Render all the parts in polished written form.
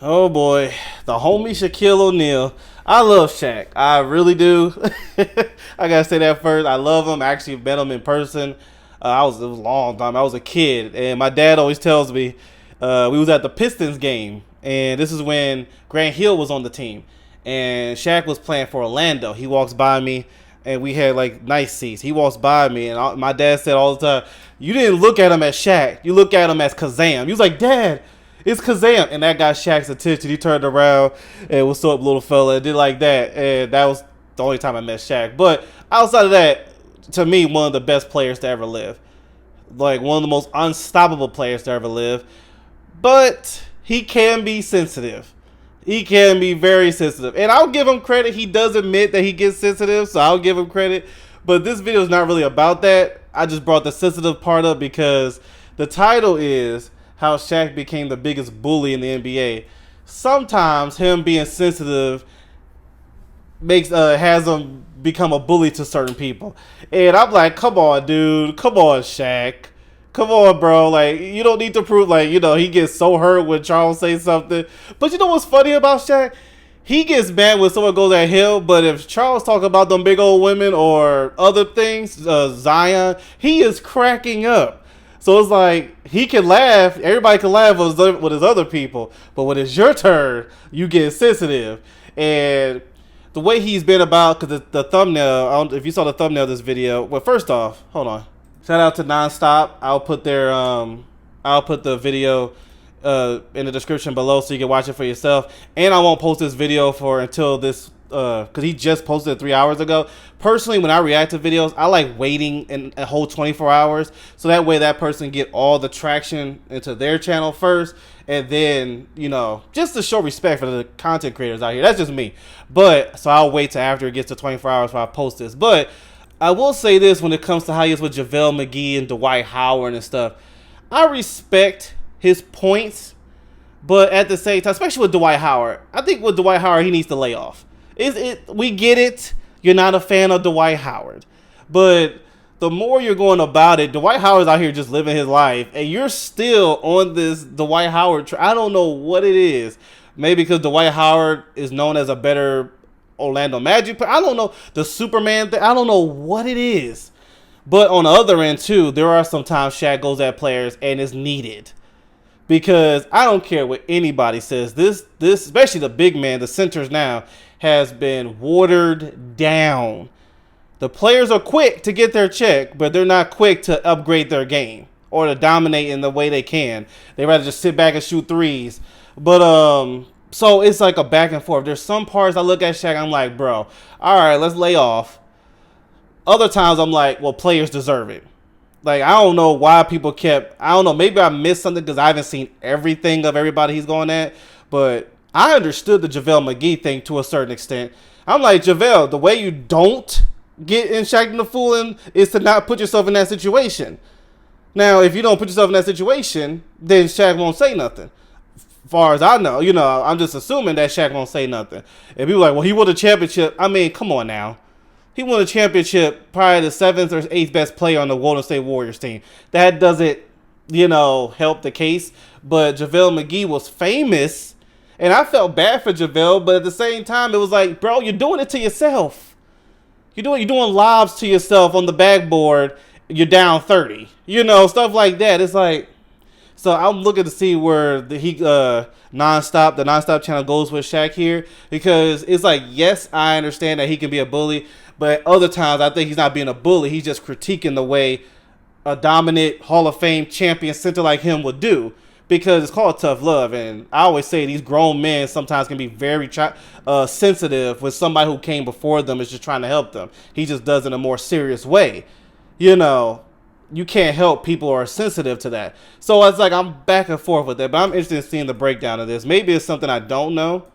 Oh boy, the homie Shaquille O'Neal. I love Shaq. I really do. I gotta say that first. I love him. I actually met him in person. It was a long time. I was a kid, and my dad always tells me we was at the Pistons game, and this is when Grant Hill was on the team, and Shaq was playing for Orlando. He walks by me, and we had like nice seats. He walks by me, and my dad said all the time, "You didn't look at him as Shaq. You look at him as Kazam." He was like, "Dad, it's Kazam," and that got Shaq's attention. He turned around and "What's up, little fella?" and did like that, and that was the only time I met Shaq. But outside of that, to me, one of the best players to ever live, like one of the most unstoppable players to ever live. But he can be sensitive. He can be very sensitive, and I'll give him credit. He does admit that he gets sensitive, so I'll give him credit. But this video is not really about that. I just brought the sensitive part up because the title is how Shaq became the biggest bully in the NBA. Sometimes him being sensitive makes has him become a bully to certain people, and I'm like, come on, dude, come on, Shaq, come on, bro. Like, you don't need to prove, like, he gets so hurt when Charles says something. But you know what's funny about Shaq? He gets mad when someone goes at him, but if Charles talk about them big old women or other things, Zion, he is cracking up. So it's like he can laugh. Everybody can laugh with his other people, but when it's your turn, you get sensitive. And the way he's been about, because the thumbnail, I don't, if you saw the thumbnail of this video. Well, first off, hold on. Shout out to Nonstop. I'll put the video in the description below so you can watch it for yourself. And I won't post this video for until this, because he just posted it 3 hours ago. Personally, when I react to videos, I like waiting in a whole 24 hours, so that way that person get all the traction into their channel first, and then, just to show respect for the content creators out here. That's just me. But so I'll wait till after it gets to 24 hours before I post this. But I will say this: when it comes to how he is with JaVale McGee and Dwight Howard and stuff, I respect his points, but at the same time, especially with Dwight Howard, I think with Dwight Howard, he needs to lay off. We get it. You're not a fan of Dwight Howard, but the more you're going about it, Dwight Howard's out here just living his life, and you're still on this Dwight Howard. I don't know what it is. Maybe because Dwight Howard is known as a better Orlando Magic player. I don't know. The Superman thing. I don't know what it is. But on the other end, too, there are some times Shaq goes at players and it's needed. Because I don't care what anybody says. This, especially the big man, the centers now, has been watered down. The players are quick to get their check, but they're not quick to upgrade their game or to dominate in the way they can. They rather just sit back and shoot threes. But so it's like a back and forth. There's some parts I look at Shaq, I'm like, bro, all right, let's lay off. Other times I'm like, well, players deserve it. Like, I don't know why people I don't know, maybe I missed something because I haven't seen everything of everybody he's going at. But I understood the JaVale McGee thing to a certain extent. I'm like, JaVale, the way you don't get in Shaq the Fool is to not put yourself in that situation. Now, if you don't put yourself in that situation, then Shaq won't say nothing. Far as I know, I'm just assuming that Shaq won't say nothing. And people are like, well, he won a championship. I mean, come on now. He won a championship, probably the 7th or 8th best player on the Golden State Warriors team. That doesn't, help the case. But JaVale McGee was famous, and I felt bad for JaVale, but at the same time, it was like, bro, you're doing it to yourself. You're doing lobs to yourself on the backboard. You're down 30. Stuff like that. It's like, so I'm looking to see where the Nonstop channel goes with Shaq here, because it's like, yes, I understand that he can be a bully, but other times I think he's not being a bully. He's just critiquing the way a dominant Hall of Fame champion center like him would do, because it's called tough love. And I always say these grown men sometimes can be very sensitive when somebody who came before them is just trying to help them. He just does it in a more serious way. You can't help people who are sensitive to that. So it's like I'm back and forth with that, but I'm interested in seeing the breakdown of this. Maybe it's something I don't know,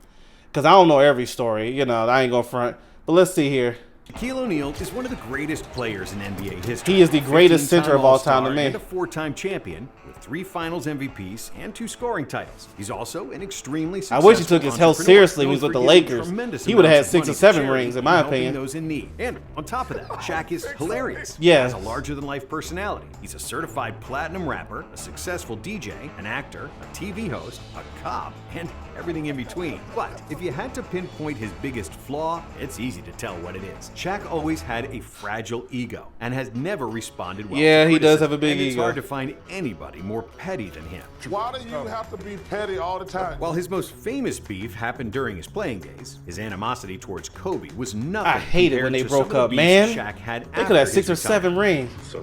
because I don't know every story. I ain't gonna front. But let's see here. Shaquille O'Neal is one of the greatest players in NBA history. He is the greatest center of all time to me. And a 4-time champion with 3 Finals MVPs and 2 scoring titles. He's also an extremely successful I wish he took his health seriously when he was with the Lakers. He would have had 6 or 7 rings, in my opinion. Those in need. And on top of that, Shaq is hilarious. Yeah. He has a larger-than-life personality. He's a certified platinum rapper, a successful DJ, an actor, a TV host, a cop, and everything in between. But if you had to pinpoint his biggest flaw, it's easy to tell what it is. Shaq always had a fragile ego and has never responded well. Yeah, to he does criticism, have a big and it's ego. hard to find anybody more petty than him. Why do you have to be petty all the time? While his most famous beef happened during his playing days, his animosity towards Kobe was nothing. I hate it when they compared to some broke of the up, beefs man. Shaq had They after could have his 6 or retirement. 7 rings.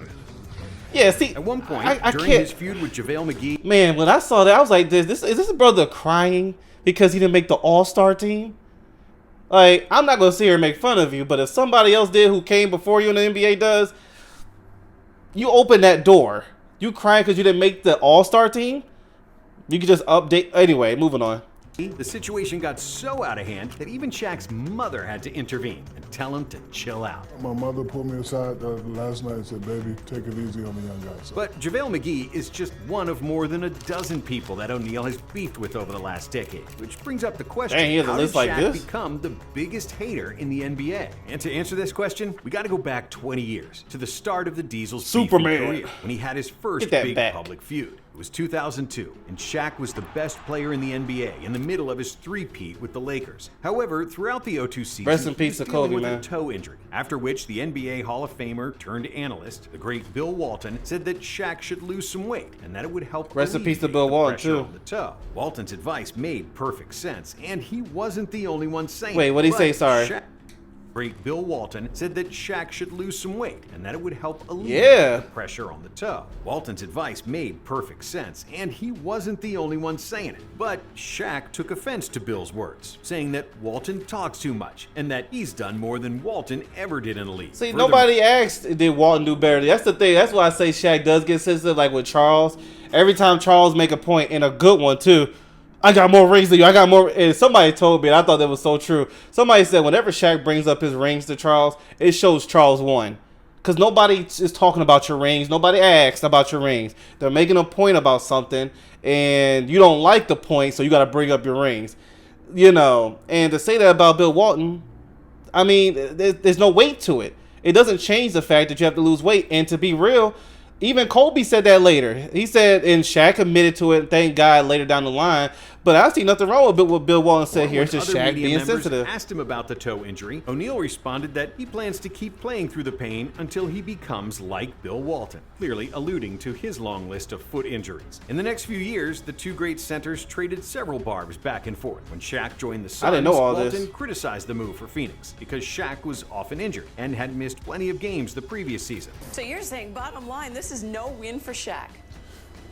Yeah, see, At one point, I during can't. his feud with JaVale McGee, Man, when I saw that, I was like, is this a brother crying because he didn't make the All-Star team? Like, I'm not going to sit here and make fun of you, but if somebody else did who came before you in the NBA does, you open that door. You crying because you didn't make the All-Star team? You could just update. Anyway, moving on. the situation got so out of hand that even Shaq's mother had to intervene and tell him to chill out. My mother pulled me aside last night and said, baby, take it easy on the young guys. But JaVale McGee is just one of more than a dozen people that O'Neal has beefed with over the last decade, which brings up the question, Dang, he has a how list did like Shaq this? become the biggest hater in the NBA? And to answer this question, we got to go back 20 years to the start of the Diesel's Superman. beefing career, when he had his first Get that big back. public feud. It was 2002, and Shaq was the best player in the NBA in the middle of his three-peat with the Lakers. However, throughout the 02 season, Rest in he peace was to dealing Kobe, with man. a toe injury, after which the NBA Hall of Famer turned analyst, the great Bill Walton, said that Shaq should lose some weight and that it would help Rest in peace to alleviate Bill the Walton, pressure too. on the toe. Walton's advice made perfect sense, and he wasn't the only one saying Wait, it. what'd he But say? Sorry. Great Bill Walton said that Shaq should lose some weight and that it would help alleviate Yeah. the pressure on the toe. Walton's advice made perfect sense, and he wasn't the only one saying it. But Shaq took offense to Bill's words, saying that Walton talks too much and that he's done more than Walton ever did in the league. See, Furthermore, nobody asked, did Walton do better? That's the thing. That's why I say Shaq does get sensitive, like with Charles. Every time Charles make a point, and a good one too, I got more rings than you. I got more. And somebody told me, and I thought that was so true. Somebody said whenever Shaq brings up his rings to Charles, it shows Charles won. Because nobody is talking about your rings. Nobody asked about your rings. They're making a point about something, and you don't like the point, so you got to bring up your rings. You know, and to say that about Bill Walton, I mean, there's no weight to it. It doesn't change the fact that you have to lose weight. And to be real, even Kobe said that later. He said, and Shaq admitted to it, thank God, later down the line. But I see nothing wrong with what Bill Walton said here. It's just Other Shaq media being members sensitive. asked him about the toe injury. O'Neal responded that he plans to keep playing through the pain until he becomes like Bill Walton, clearly alluding to his long list of foot injuries. In the next few years, the two great centers traded several barbs back and forth. When Shaq joined the Suns, didn't know all Walton this. criticized the move for Phoenix because Shaq was often injured and had missed plenty of games the previous season. So you're saying, bottom line, this is no win for Shaq.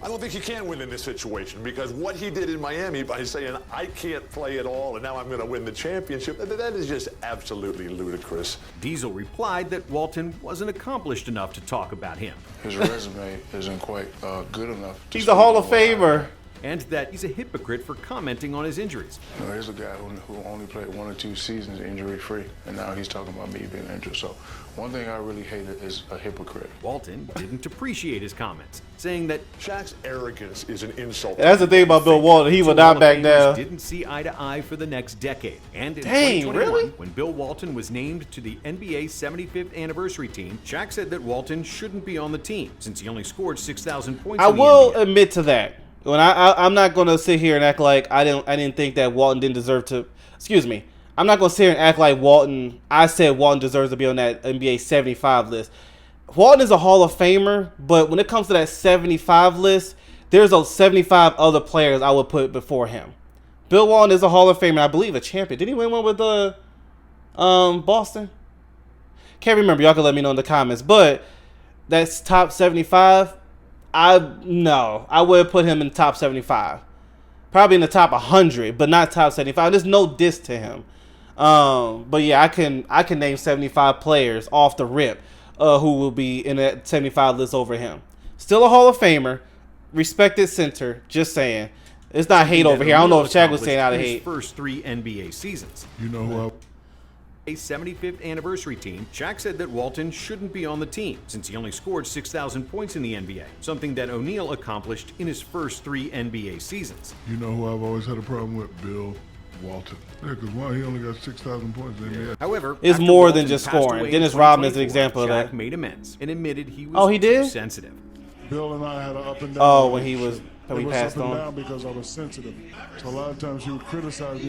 I don't think he can win in this situation because what he did in Miami by saying, I can't play at all and now I'm going to win the championship, that is just absolutely ludicrous. Diesel replied that Walton wasn't accomplished enough to talk about him, His resume isn't quite good enough. to He's speak a Hall of on what happened. Famer. and that he's a hypocrite for commenting on his injuries. You know, here's a guy who only played 1 or 2 seasons injury-free, and now he's talking about me being injured. So one thing I really hated is a hypocrite. Walton didn't appreciate his comments, saying that Shaq's arrogance is an insult. That's the thing about Bill Walton. He two would not Hall of back Famers down. didn't see eye to eye for the next decade. And in Dang, 2021, really? when Bill Walton was named to the NBA 75th anniversary team, Shaq said that Walton shouldn't be on the team since he only scored 6,000 points I in the will NBA. admit to that. When I'm not gonna sit here and act like I didn't think that Walton didn't deserve to. Excuse me. I'm not gonna sit here and act like Walton. I said Walton deserves to be on that NBA 75 list. Walton is a Hall of Famer, but when it comes to that 75 list, there's a 75 other players I would put before him. Bill Walton is a Hall of Famer, I believe a champion. Did he win one with Boston? Can't remember. Y'all can let me know in the comments. But that's top 75. I would put him in the top 75. Probably in the top 100, but not top 75. There's no diss to him. But yeah, I can name 75 players off the rip who will be in that 75 list over him. Still a Hall of Famer, respected center. Just saying, it's not hate over here. I don't know if Shaq was saying out of in his hate. first 3 NBA seasons. You know who 75th anniversary team, Shaq said that Walton shouldn't be on the team since he only scored 6,000 points in the NBA, something that O'Neal accomplished in his first 3 NBA seasons. You know who I've always had a problem with? Bill Walton. Yeah, because why he only got 6,000 points in the NBA. However, It's after more Walton than just passed scoring. away in Dennis Rodman is an 2024, example of Shaq that. made amends and admitted he was Oh, he did? too sensitive. Bill and I had an up and down. Oh, when he was It was passed up and on. down because I was sensitive. So a lot of times he would criticize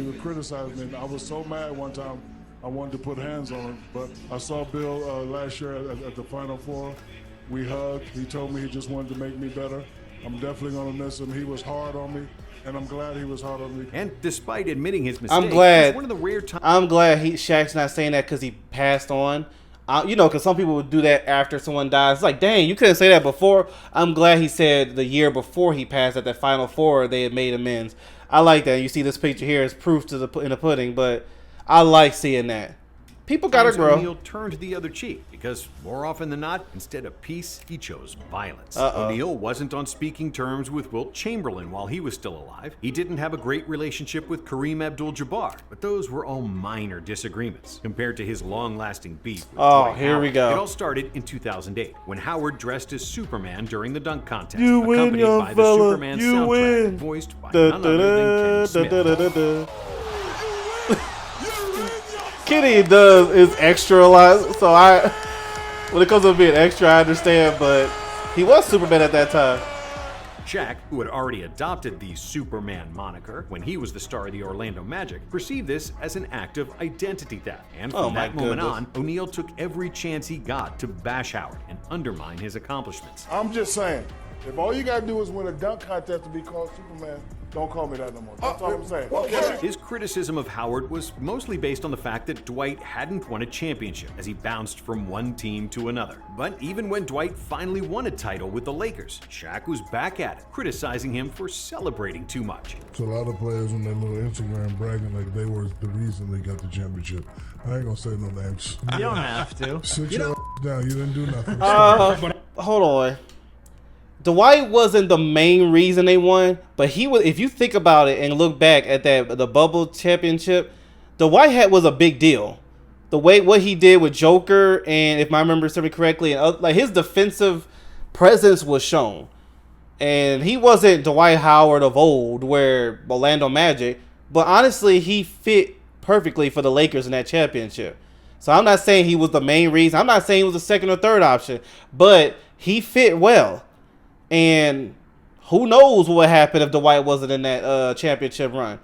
me, and I was so mad one time I wanted to put hands on him. But I saw Bill last year at the Final Four. We hugged. He told me he just wanted to make me better. I'm definitely going to miss him. He was hard on me, and I'm glad he was hard on me. And despite admitting his mistake, I'm glad. it's one of the rare times. I'm glad Shaq's not saying that because he passed on. You know, because some people would do that after someone dies. It's like, dang, you couldn't say that before. I'm glad he said the year before he passed at that Final Four they had made amends. I like that. You see this picture here is proof to in the pudding, but I like seeing that. People gotta grow. O'Neal turned the other cheek because more often than not, instead of peace, he chose violence. O'Neal wasn't on speaking terms with Wilt Chamberlain while he was still alive. He didn't have a great relationship with Kareem Abdul-Jabbar, but those were all minor disagreements compared to his long-lasting beef with Dwight here we Howard. go. It all started in 2008 when Howard dressed as Superman during the dunk contest, You win, accompanied young by fella. the Superman You soundtrack, win. voiced by Da, none da, other than da, Kenny da, Smith. da, da, da. Kenny is extra a lot, so when it comes to being extra, I understand, but he was Superman at that time. Shaq, who had already adopted the Superman moniker when he was the star of the Orlando Magic, perceived this as an act of identity theft. And from my that moment goodness. on, O'Neal took every chance he got to bash Howard and undermine his accomplishments. I'm just saying, if all you got to do is win a dunk contest to be called Superman, don't call me that no more. That's all I'm saying. His criticism of Howard was mostly based on the fact that Dwight hadn't won a championship as he bounced from one team to another. But even when Dwight finally won a title with the Lakers, Shaq was back at it, criticizing him for celebrating too much. So a lot of players on their little Instagram bragging like they were the reason they got the championship. I ain't gonna say no names. You don't have to. Sit your down. You didn't do nothing. Hold on. Dwight wasn't the main reason they won, but he was. If you think about it and look back at the bubble championship, Dwight was a big deal. The way what he did with Joker, and if I remember something correctly, and like his defensive presence was shown, and he wasn't Dwight Howard of old, where Orlando Magic. But honestly, he fit perfectly for the Lakers in that championship. So I'm not saying he was the main reason. I'm not saying he was the second or third option, but he fit well. And who knows what would happen if Dwight wasn't in that championship run?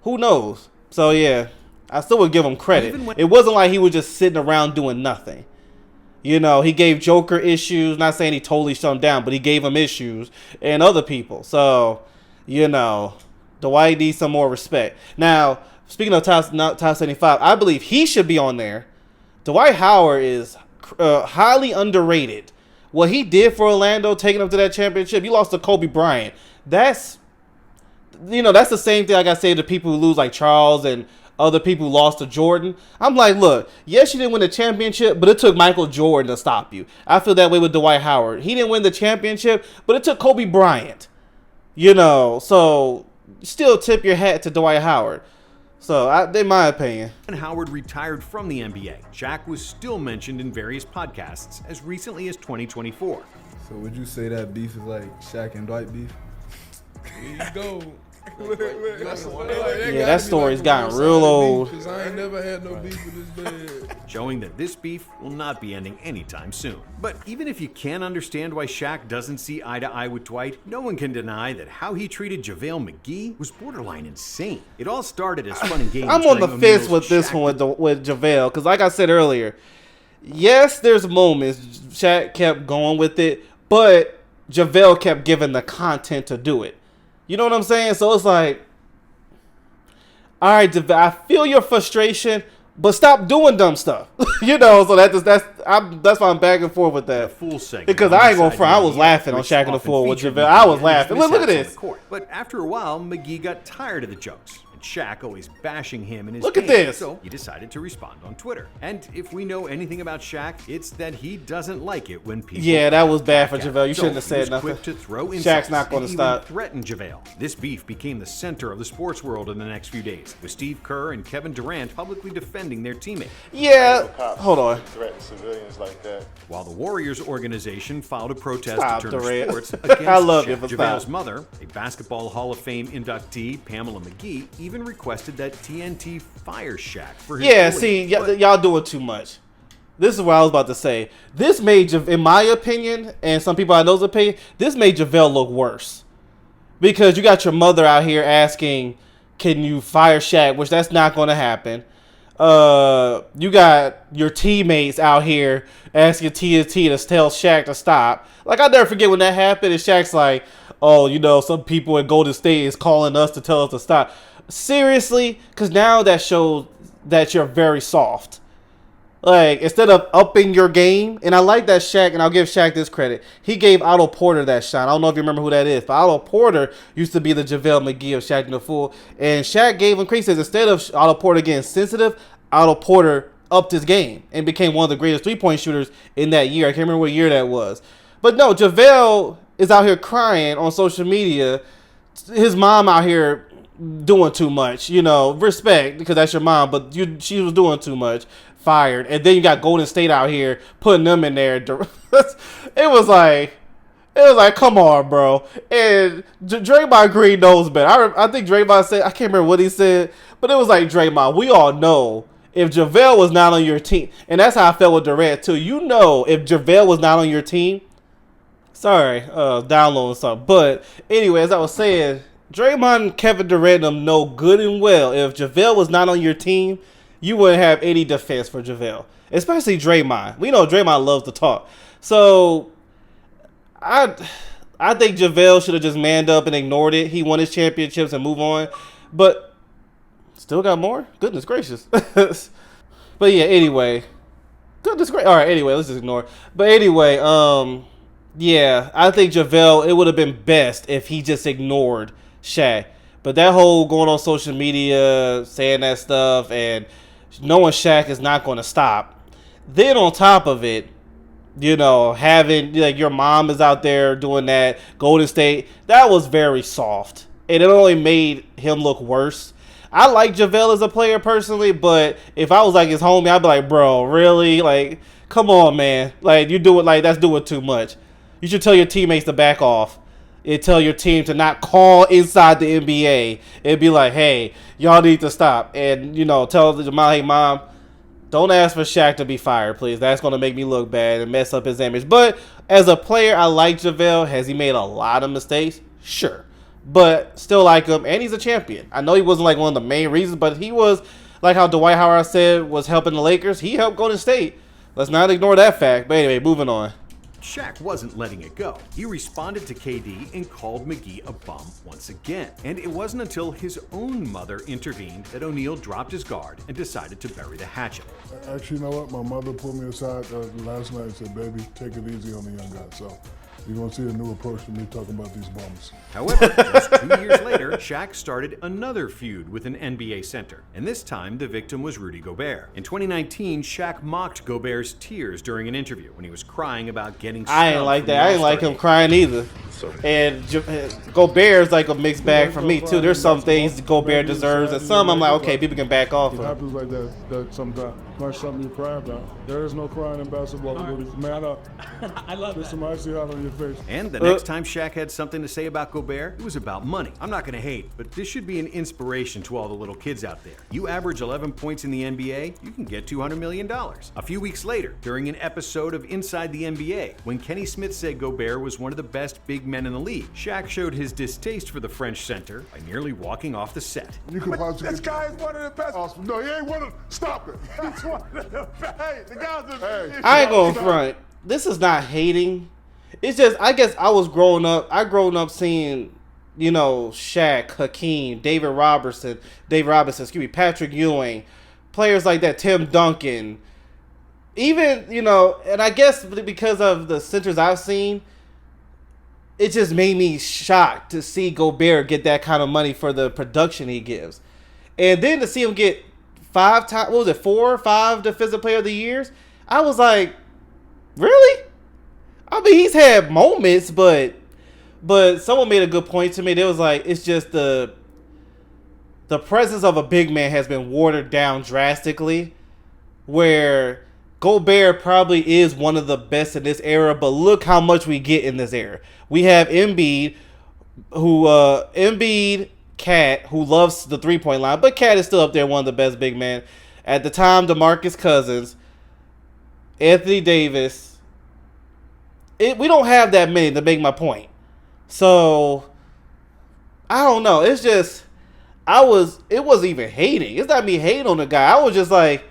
Who knows? So, yeah, I still would give him credit. It wasn't like he was just sitting around doing nothing. You know, he gave Joker issues. Not saying he totally shut him down, but he gave him issues and other people. So, you know, Dwight needs some more respect. Now, speaking of top 75, I believe he should be on there. Dwight Howard is highly underrated. What he did for Orlando, taking them to that championship, you lost to Kobe Bryant. That's the same thing like I say to people who lose like Charles and other people who lost to Jordan. I'm like, look, yes, you didn't win the championship, but it took Michael Jordan to stop you. I feel that way with Dwight Howard. He didn't win the championship, but it took Kobe Bryant. You know, so still tip your hat to Dwight Howard. So, in my opinion. When Howard retired from the NBA, Shaq was still mentioned in various podcasts as recently as 2024. So would you say that beef is like Shaq and Dwight beef? Here you go. Yeah, that story's gotten real old. Cause I ain't never had no beef with this man. Showing that this beef will not be ending anytime soon. But even if you can't understand why Shaq doesn't see eye to eye with Dwight, no one can deny that how he treated JaVale McGee was borderline insane. It all started as fun and games. I'm on the during fence O'Neal's with this Shaq one with JaVale, because like I said earlier, yes, there's moments Shaq kept going with it, but JaVale kept giving the content to do it. You know what I'm saying? So it's like, all right, JaVale, I feel your frustration, but stop doing dumb stuff. You know, so that's that's why I'm back and forth with that. Full segment Because I ain't gonna front. I was laughing on Shaq and the Fool with JaVale. I was laughing. Look at this. But after a while, McGee got tired of the jokes. And Shaq always bashing him in his Look at game, this. So he decided to respond on Twitter. And if we know anything about Shaq, it's that he doesn't like it when people. Yeah, that was bad for back at JaVale. him. You So shouldn't have he said was nothing. quick to throw Shaq's insults not going and to even stop. threaten JaVale. This beef became the center of the sports world in the next few days, with Steve Kerr and Kevin Durant publicly defending their teammate. Yeah, hold on. Threaten civilians like that. While the Warriors organization filed a protest Stop, to Turner Durant. Sports against I love you, Shaq. but JaVale's stop. mother, a Basketball Hall of Fame inductee, Pamela McGee, even requested that TNT fire Shaq for his Yeah, bullying. see, y'all doing too much. This is what I was about to say. This made, in my opinion, and some people I know's opinion, this made JaVale look worse. Because you got your mother out here asking, can you fire Shaq, which that's not going to happen. You got your teammates out here asking TNT to tell Shaq to stop. Like, I'll never forget when that happened, and Shaq's like, oh, you know, some people in Golden State is calling us to tell us to stop. Seriously? Because now that shows that you're very soft. Like, instead of upping your game, and I like that Shaq, and I'll give Shaq this credit. He gave Otto Porter that shot. I don't know if you remember who that is, but Otto Porter used to be the JaVale McGee of Shaq and the Fool. And Shaq gave him creases. Instead of Otto Porter getting sensitive, Otto Porter upped his game and became one of the greatest three-point shooters in that year. I can't remember what year that was. But no, JaVale is out here crying on social media. His mom out here doing too much, you know, respect, because that's your mom, but she was doing too much, fired. And then you got Golden State out here putting them in there. It was like, come on, bro. And Draymond Green knows better. I think Draymond said, I can't remember what he said, but it was like, Draymond, we all know if JaVale was not on your team, and that's how I felt with Durant too. You know, if JaVale was not on your team, sorry, downloading something. But anyway, as I was saying, Draymond and Kevin Durant them know good and well if JaVale was not on your team, you wouldn't have any defense for JaVale. Especially Draymond. We know Draymond loves to talk. So I think JaVale should have just manned up and ignored it. He won his championships and move on. But still got more? Goodness gracious. But yeah, anyway. Goodness gracious. Alright, anyway, let's just ignore it. But anyway, yeah, I think JaVale, it would have been best if he just ignored Shaq. But that whole going on social media, saying that stuff, and knowing Shaq is not going to stop. Then on top of it, you know, having, like, your mom is out there doing that, Golden State, that was very soft. And it only made him look worse. I like JaVale as a player personally, but if I was like his homie, I'd be like, bro, really? Like, come on, man. Like, you do it, like, that's doing too much. You should tell your teammates to back off. And tell your team to not call inside the NBA. It'd be like, hey, y'all need to stop. And, you know, tell the mom, hey, mom, don't ask for Shaq to be fired, please. That's going to make me look bad and mess up his image. But as a player, I like JaVale. Has he made a lot of mistakes? Sure. But still like him. And he's a champion. I know he wasn't like one of the main reasons, but he was, like how Dwight Howard said, was helping the Lakers. He helped Golden State. Let's not ignore that fact. But anyway, moving on. Shaq wasn't letting it go. He responded to KD and called McGee a bum once again. And it wasn't until his own mother intervened that O'Neal dropped his guard and decided to bury the hatchet. Actually, you know what? My mother pulled me aside last night and said, baby, take it easy on the young guy. So you're going to see a new approach to me talking about these bums. However, just 2 years later, Shaq started another feud with an NBA center, and this time the victim was Rudy Gobert. In 2019, Shaq mocked Gobert's tears during an interview when he was crying about getting snubbed. I ain't like from that. the I ain't like All-Star him game. crying either. And Gobert's like a mixed bag for me too. There's some things Gobert deserves, and some I'm like, okay, people can back off It of. happens like that sometimes. Not something you cry about. There is no crying in basketball. Man up. I love Put that. some icy hot on your face. And the next time Shaq had something to say about Gobert, it was about money. I'm not going to hate, but this should be an inspiration to all the little kids out there. You average 11 points in the NBA, you can get $200 million. A few weeks later, during an episode of Inside the NBA, when Kenny Smith said Gobert was one of the best big men in the league, Shaq showed his distaste for the French center by nearly walking off the set. You can possibly This guy is one of the best. Awesome. No, he ain't one of. Stop it. He's one of the best. Hey, the guy's a Hey. I ain't going front. This is not hating. It's just, I guess I was growing up seeing, you know, Shaq, Hakeem, David Robinson, Patrick Ewing, players like that, Tim Duncan. even, and I guess because of the centers I've seen, it just made me shocked to see Gobert get that kind of money for the production he gives. And then to see him get 5 times, 4 or 5 defensive player of the years, I was like, really? I mean, he's had moments, but someone made a good point to me. They was like, it's just the presence of a big man has been watered down drastically, where Gobert probably is one of the best in this era, but look how much we get in this era. We have Embiid, Cat, who loves the 3-point line, but Cat is still up there, one of the best big men. At the time, DeMarcus Cousins, Anthony Davis. We don't have that many to make my point. So, I don't know. It's just, it wasn't even hating. It's not me hating on the guy. I was just like,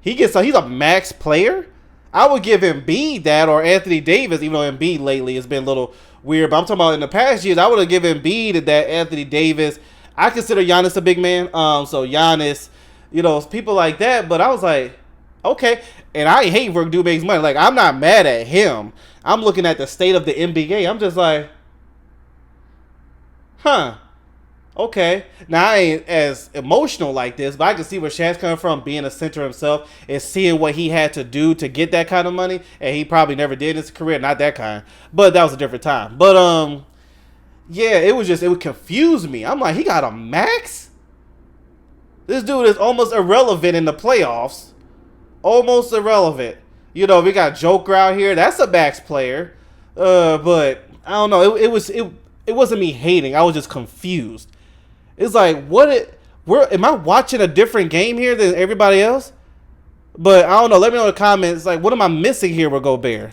he's a max player. I would give Embiid that, or Anthony Davis, even though Embiid lately has been a little weird. But I'm talking about in the past years, I would have given Embiid that, Anthony Davis. I consider Giannis a big man. So Giannis, people like that. But I was like, okay. And I hate where dude makes money. Like, I'm not mad at him. I'm looking at the state of the NBA. I'm just like, huh. Okay. Now, I ain't as emotional like this, but I can see where Shaq's coming from, being a center himself and seeing what he had to do to get that kind of money. And he probably never did in his career. Not that kind. But that was a different time. But, yeah, it would confuse me. I'm like, he got a max? This dude is almost irrelevant in the playoffs. Almost irrelevant. We got Joker out here. That's a max player. But, I don't know. It wasn't me hating. I was just confused. It's like, am I watching a different game here than everybody else? But I don't know. Let me know in the comments. Like, what am I missing here with Gobert?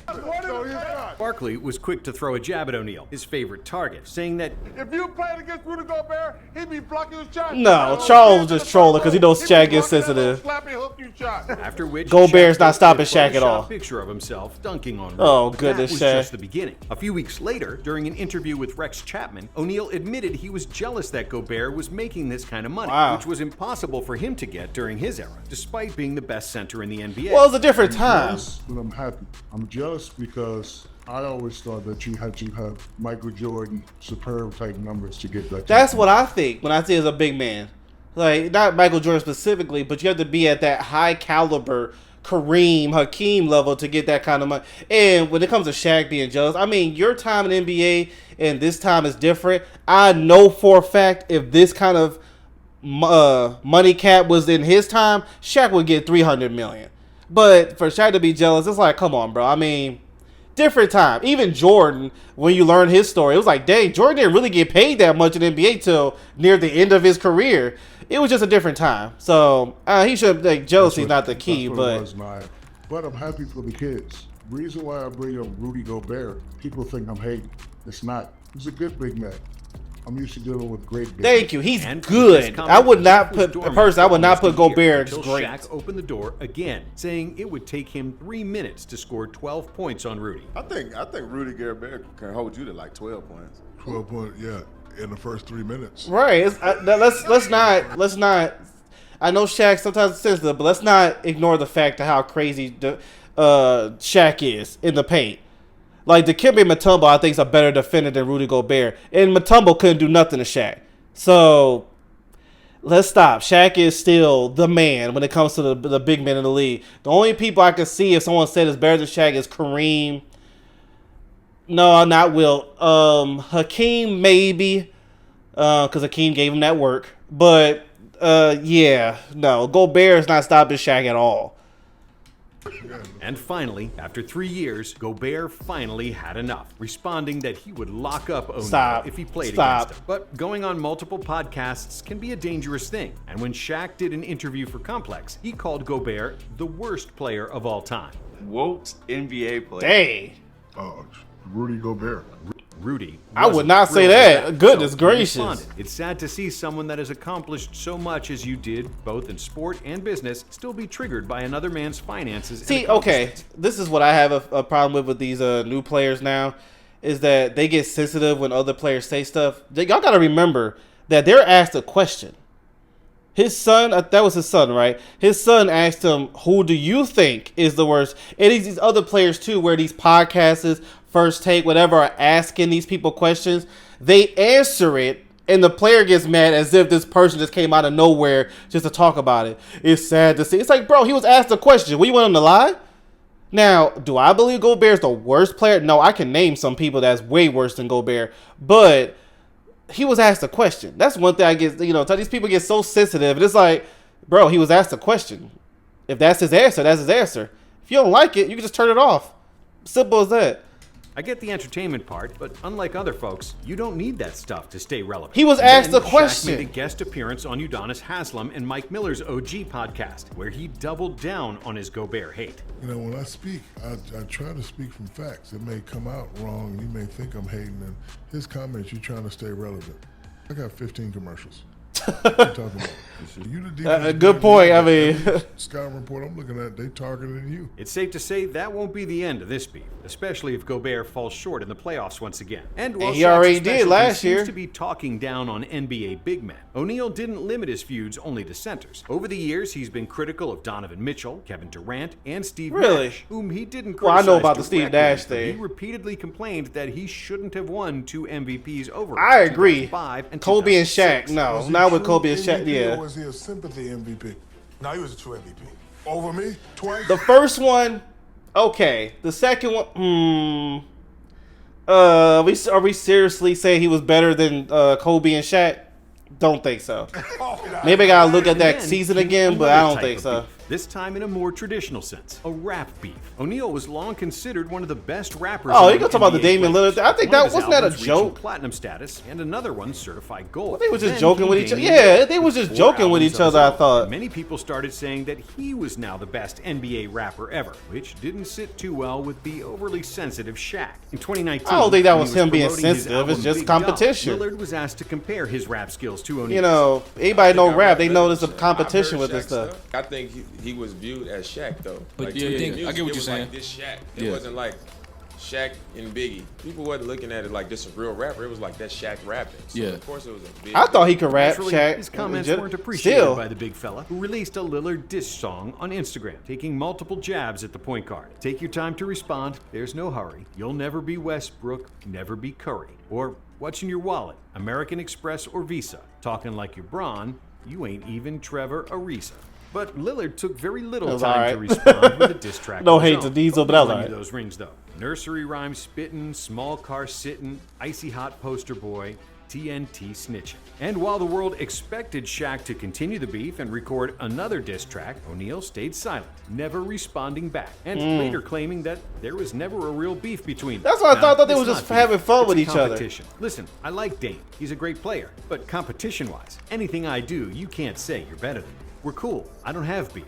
Barkley was quick to throw a jab at O'Neal, his favorite target, saying that If you played against Rudy Gobert, he'd be blocking his shot. No, Charles was just trolling because he knows Shaq gets sensitive. after which Gobert's Shaq not stopping posted a Shaq at all. Photoshop picture of himself dunking on Rudy. Oh, goodness, That was Shaq. just the beginning. A few weeks later, during an interview with Rex Chapman, O'Neal admitted he was jealous that Gobert was making this kind of money, Wow. which was impossible for him to get during his era, despite being the best center in the NBA. Well, it was a different time. Jealous, but I'm happy. I'm jealous because I always thought that you had to have Michael Jordan superb type numbers to get that. That's what I think when I say as a big man. Like, not Michael Jordan specifically, but you have to be at that high caliber Kareem, Hakeem level to get that kind of money. And when it comes to Shaq being jealous, I mean, your time in NBA and this time is different. I know for a fact if this kind of money cap was in his time, Shaq would get $300 million. But for Shaq to be jealous, it's like, come on, bro. I mean, different time. Even Jordan, when you learn his story, it was like, dang, Jordan didn't really get paid that much in the NBA till near the end of his career. It was just a different time. So he should, like, jealousy is not the key, but But I'm happy for the kids. Reason why I bring up Rudy Gobert, people think I'm hating. It's not. He's a good big man. I'm used to dealing with great big thank you. He's And good. this I would not comment was put dormant personally. I would not for put almost a year Gobert as until great. Shaq opened the door again, saying it would take him 3 minutes to score 12 points on Rudy. I think Rudy Gobert can hold you to like 12 points. 12 point, yeah, in the first 3 minutes. Right. Let's not. I know Shaq sometimes is sensitive, but let's not ignore the fact of how crazy Shaq is in the paint. Like, Dikembe Mutombo, I think, is a better defender than Rudy Gobert. And Mutombo couldn't do nothing to Shaq. So, let's stop. Shaq is still the man when it comes to the big men in the league. The only people I can see if someone said is better than Shaq is Kareem. No, not Wilt. Hakeem, maybe. Because Hakeem gave him that work. But, yeah. No, Gobert is not stopping Shaq at all. And finally, after 3 years, Gobert finally had enough, responding that he would lock up O'Neal Stop. if he played Stop. against him. But going on multiple podcasts can be a dangerous thing. And when Shaq did an interview for Complex, he called Gobert the worst player of all time. Woke NBA player. Dang. Rudy Gobert. Rudy. I would wasn't not say thrilled with that. Goodness he gracious. responded, "It's sad to see someone that has accomplished so much as you did, both in sport and business, still be triggered by another man's finances." See, okay, this is what I have a problem with these new players now, is that they get sensitive when other players say stuff. Y'all got to remember that they're asked a question. His son, that was his son, right? His son asked him, who do you think is the worst? And these other players too, where these podcasts, First Take, whatever, are asking these people questions. They answer it, and the player gets mad as if this person just came out of nowhere just to talk about it. It's sad to see. It's like, bro, he was asked a question. What, you want him to lie? Now, do I believe Gobert's the worst player? No, I can name some people that's way worse than Gobert. But he was asked a question. That's one thing I get, these people get so sensitive. And it's like, bro, he was asked a question. If that's his answer, that's his answer. If you don't like it, you can just turn it off. Simple as that. I get the entertainment part, but unlike other folks, you don't need that stuff to stay relevant. He was asked a question. Shaq made a guest appearance on Udonis Haslam and Mike Miller's OG podcast, where he doubled down on his Gobert hate. When I speak, I try to speak from facts. It may come out wrong. You may think I'm hating. And his comments, you're trying to stay relevant. I got 15 commercials. What are you talking about? You the defense good point. I mean, scouting report I'm looking at, they targeted you. It's safe to say that won't be the end of this beef, especially if Gobert falls short in the playoffs once again. And while he already Shaq's did last specialty year. seems to be talking down on NBA big men, O'Neal didn't limit his feuds only to centers. Over the years, he's been critical of Donovan Mitchell, Kevin Durant, and Steve Nash, whom he didn't criticize. Well, I know about the Steve Nash but thing. He repeatedly complained that he shouldn't have won 2 MVPs over I agree. 2005 and Kobe and Shaq, 2006. no. Not with Kobe and Shaq, MVP, yeah. Or was he a sympathy MVP? No, he was a true MVP. Over me? Twice? The first one, okay. The second one, are we seriously saying he was better than Kobe and Shaq? Don't think so. Maybe I gotta look at that season again, but I don't think so. This time in a more traditional sense, a rap beef. O'Neal was long considered one of the best rappers. Oh, you gonna talk about the Damian Lillard thing? I think that wasn't that a joke. Platinum status, and another one certified gold. They was just joking with each other. Yeah, they was just joking with each other. I thought many people started saying that he was now the best NBA rapper ever, which didn't sit too well with the overly sensitive Shaq. In 2019, I don't think that when was he him being promoting his sensitive. It's album just Big Dumb, competition. Lillard was asked to compare his rap skills to O'Neal. Anybody know rap? They know there's a competition with this stuff. I think he was viewed as Shaq though. But like, yeah, to I music, get what it you're was saying. Like this Shaq. It wasn't like Shaq and Biggie. People wasn't looking at it like this a real rapper. It was like that Shaq rapping. So of course it was a big. I thought he could rap. Naturally, Shaq. his comments weren't appreciated by the big fella, who released a Lillard diss song on Instagram, taking multiple jabs at the point guard. Take your time to respond. There's no hurry. You'll never be Westbrook, never be Curry. Or what's in your wallet? American Express or Visa? Talking like you're Braun, you ain't even Trevor Ariza. But Lillard took very little time to respond with a diss track. No of his hate to own. Diesel, but I was I'll all give you right. those rings though. Nursery rhyme spittin', small car sittin', icy hot poster boy, TNT snitching. And while the world expected Shaq to continue the beef and record another diss track, O'Neal stayed silent, never responding back, and later claiming that there was never a real beef between them. That's what I thought. I thought they It's was just not having beef. fun It's with a each other. competition. Listen, I like Dame. He's a great player. But competition-wise, anything I do, you can't say you're better than me. We're cool. I don't have beef.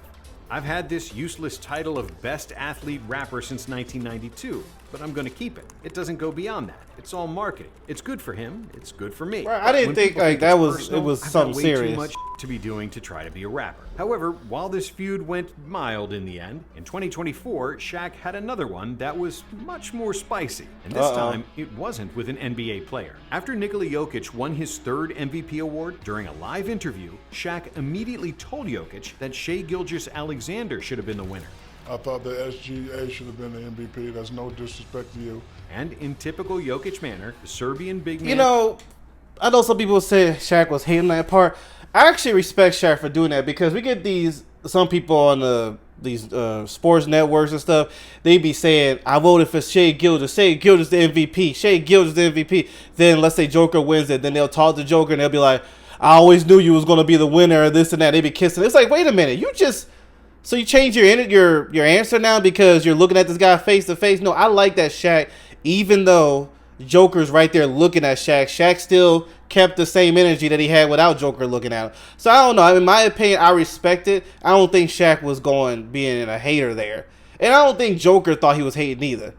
I've had this useless title of best athlete rapper since 1992, but I'm going to keep it. It doesn't go beyond that. It's all marketing. It's good for him. It's good for me. Right, I didn't When think people like that it's was personal, it was I've got something way serious. Too much to be doing to try to be a rapper. However, while this feud went mild in the end, in 2024, Shaq had another one that was much more spicy. And this time, it wasn't with an NBA player. After Nikola Jokic won his 3rd MVP award during a live interview, Shaq immediately told Jokic that Shai Gilgeous-Alexander should have been the winner. I thought that SGA should have been the MVP. That's no disrespect to you. And in typical Jokic manner, the Serbian big man... I know some people say Shaq was hating that part. I actually respect Shaq for doing that because we get some people on these sports networks and stuff. They be saying, I voted for Shai Gilgeous. Shai Gilgeous the MVP. Shai Gilgeous the MVP. Then let's say Joker wins it. Then they'll talk to Joker and they'll be like, I always knew you was going to be the winner of this and that. They be kissing. It's like, wait a minute. So you change your answer now because you're looking at this guy face to face? No, I like that Shaq, even though Joker's right there looking at Shaq, Shaq still kept the same energy that he had without Joker looking at him. So I don't know. In my opinion, I respect it. I don't think Shaq was being a hater there. And I don't think Joker thought he was hating either.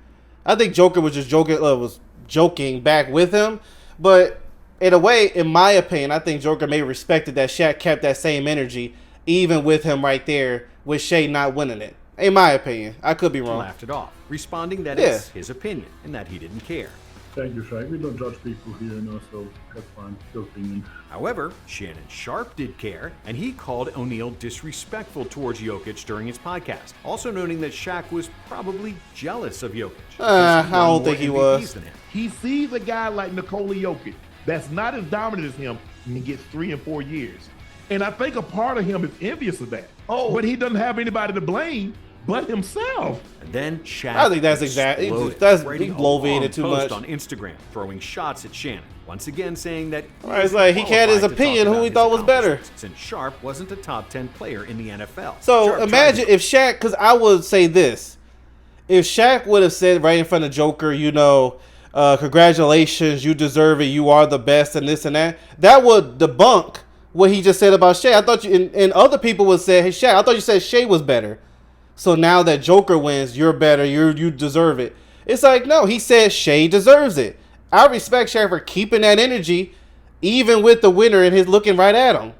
I think Joker was just joking back with him. But in a way, in my opinion, I think Joker may have respected that Shaq kept that same energy even with him right there with Shai not winning it. In my opinion. I could be wrong. Laughed it off, responding that it's his opinion and that he didn't care. Thank you, Shaq. We don't judge people here, so that's fine. Your opinion. However, Shannon Sharp did care, and he called O'Neal disrespectful towards Jokic during his podcast, also noting that Shaq was probably jealous of Jokic. I don't think he was. He sees a guy like Nikola Jokic that's not as dominant as him and gets 3 and 4 years. And I think a part of him is envious of that. But he doesn't have anybody to blame but himself. And then Shaq. I think that's exactly. That's he bloviated too much on Instagram, throwing shots at Shannon. Once again, saying that it's like he had his opinion who he thought was better. Since Sharp wasn't a top 10 player in the NFL. So Sharp imagine if Shaq, because I would say this, if Shaq would have said right in front of Joker, congratulations, you deserve it, you are the best, and this and that, that would debunk what he just said about Shaq. I thought and other people would say, hey Shaq, I thought you said Shea was better. So now that Joker wins, you're better, you deserve it. It's like, no, he said Shea deserves it. I respect Shaq for keeping that energy, even with the winner and his looking right at him.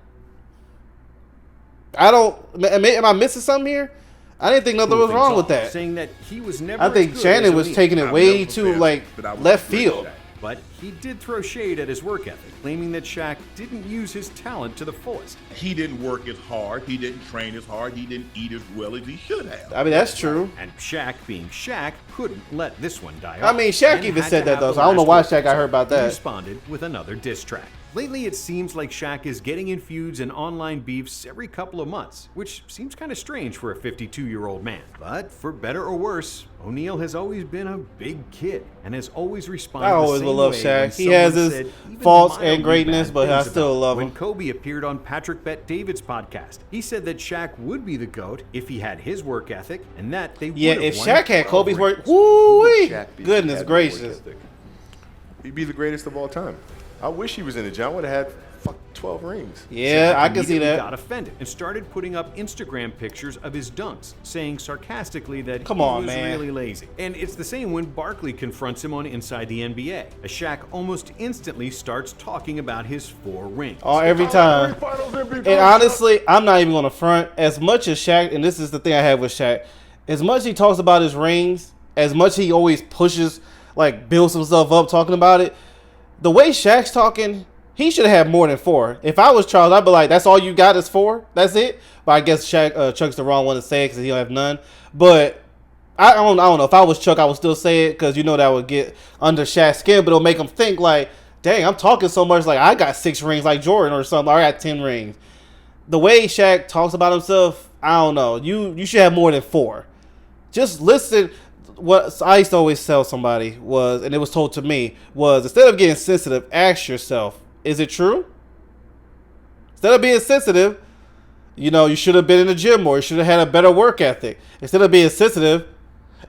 Am I missing something here? I didn't think nothing was wrong with that. Saying that he was never I think Shannon was taking it way too left field. But he did throw shade at his work ethic, claiming that Shaq didn't use his talent to the fullest. He didn't work as hard. He didn't train as hard. He didn't eat as well as he should have. I mean, that's true. And Shaq, being Shaq, couldn't let this one die off. I mean, Shaq even said that, though, so I don't know why Shaq got hurt about that. He responded with another diss track. Lately, it seems like Shaq is getting in feuds and online beefs every couple of months, which seems kind of strange for a 52-year-old man. But for better or worse, O'Neal has always been a big kid and has always responded I always will love Shaq. He has his faults and greatness, but I still love him. When Kobe appeared on Patrick Bet David's podcast, he said that Shaq would be the GOAT if he had his work ethic, and that they would have if won Shaq had 12 Kobe's rings. work, woo-wee, goodness gracious. He'd be the greatest of all time. I wish he was in the gym. I would have had 12 rings. Yeah, I can see that. He got offended and started putting up Instagram pictures of his dunks, saying sarcastically that he was really lazy. And it's the same when Barkley confronts him on Inside the NBA. As Shaq almost instantly starts talking about his 4 rings. Oh, every time. And honestly, I'm not even going to front. As much as Shaq, and this is the thing I have with Shaq, as much as he talks about his rings, as much he always pushes, builds himself up talking about it, the way Shaq's talking, he should have had more than 4. If I was Charles, I'd be like, that's all you got is 4? That's it? But I guess Chuck's the wrong one to say it because he don't have none. But I don't know. If I was Chuck, I would still say it because that would get under Shaq's skin. But it'll make him think dang, I'm talking so much I got 6 rings like Jordan or something. Or I got 10 rings. The way Shaq talks about himself, I don't know. You should have more than 4. Just listen. What I used to always tell somebody was, and it was told to me, was instead of getting sensitive, ask yourself, is it true? Instead of being sensitive, you should have been in the gym more. You should have had a better work ethic. Instead of being sensitive,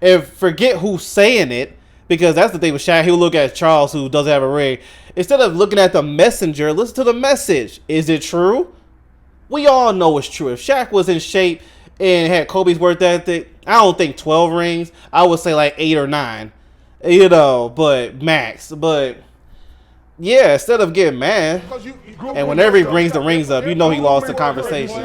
and forget who's saying it, because that's the thing with Shaq. He'll look at Charles, who doesn't have a ring. Instead of looking at the messenger, listen to the message. Is it true? We all know it's true. If Shaq was in shape and had Kobe's work ethic, I don't think 12 rings. I would say 8 or 9, but max. But yeah, instead of getting mad, and whenever he brings the rings up, he lost the conversation.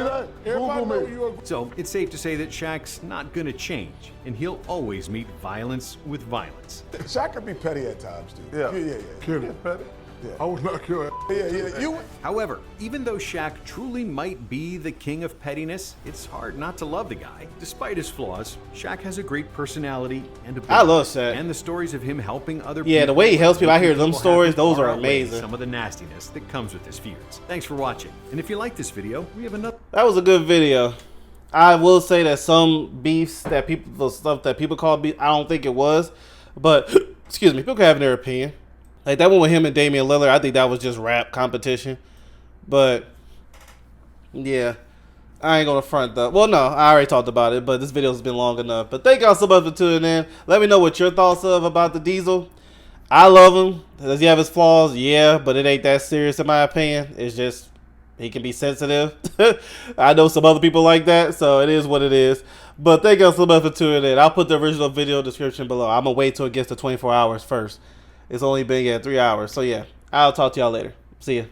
So it's safe to say that Shaq's not going to change, and he'll always meet violence with violence. Shaq can be petty at times, dude. Yeah. Kidding. Petty. Yeah. I would not kill it. Yeah. However, even though Shaq truly might be the king of pettiness, it's hard not to love the guy. Despite his flaws, Shaq has a great personality and ability. I love Shaq. And the stories of him helping other people. Yeah, the way he helps people, I hear them stories, those are amazing. Some of the nastiness that comes with his feuds. Thanks for watching. And if you like this video, we have another. That was a good video. I will say that some beefs stuff that people call beef, I don't think it was. But, excuse me, people can have their opinion. That one with him and Damian Lillard, I think that was just rap competition. But, yeah, I ain't going to front though. Well, no, I already talked about it, but this video has been long enough. But thank y'all so much for tuning in. Let me know what your thoughts of about the Diesel. I love him. Does he have his flaws? Yeah, but it ain't that serious in my opinion. It's just he can be sensitive. I know some other people like that, so it is what it is. But thank y'all so much for tuning in. I'll put the original video description below. I'm going to wait till it gets to 24 hours first. It's only been 3 hours. So, yeah, I'll talk to y'all later. See ya.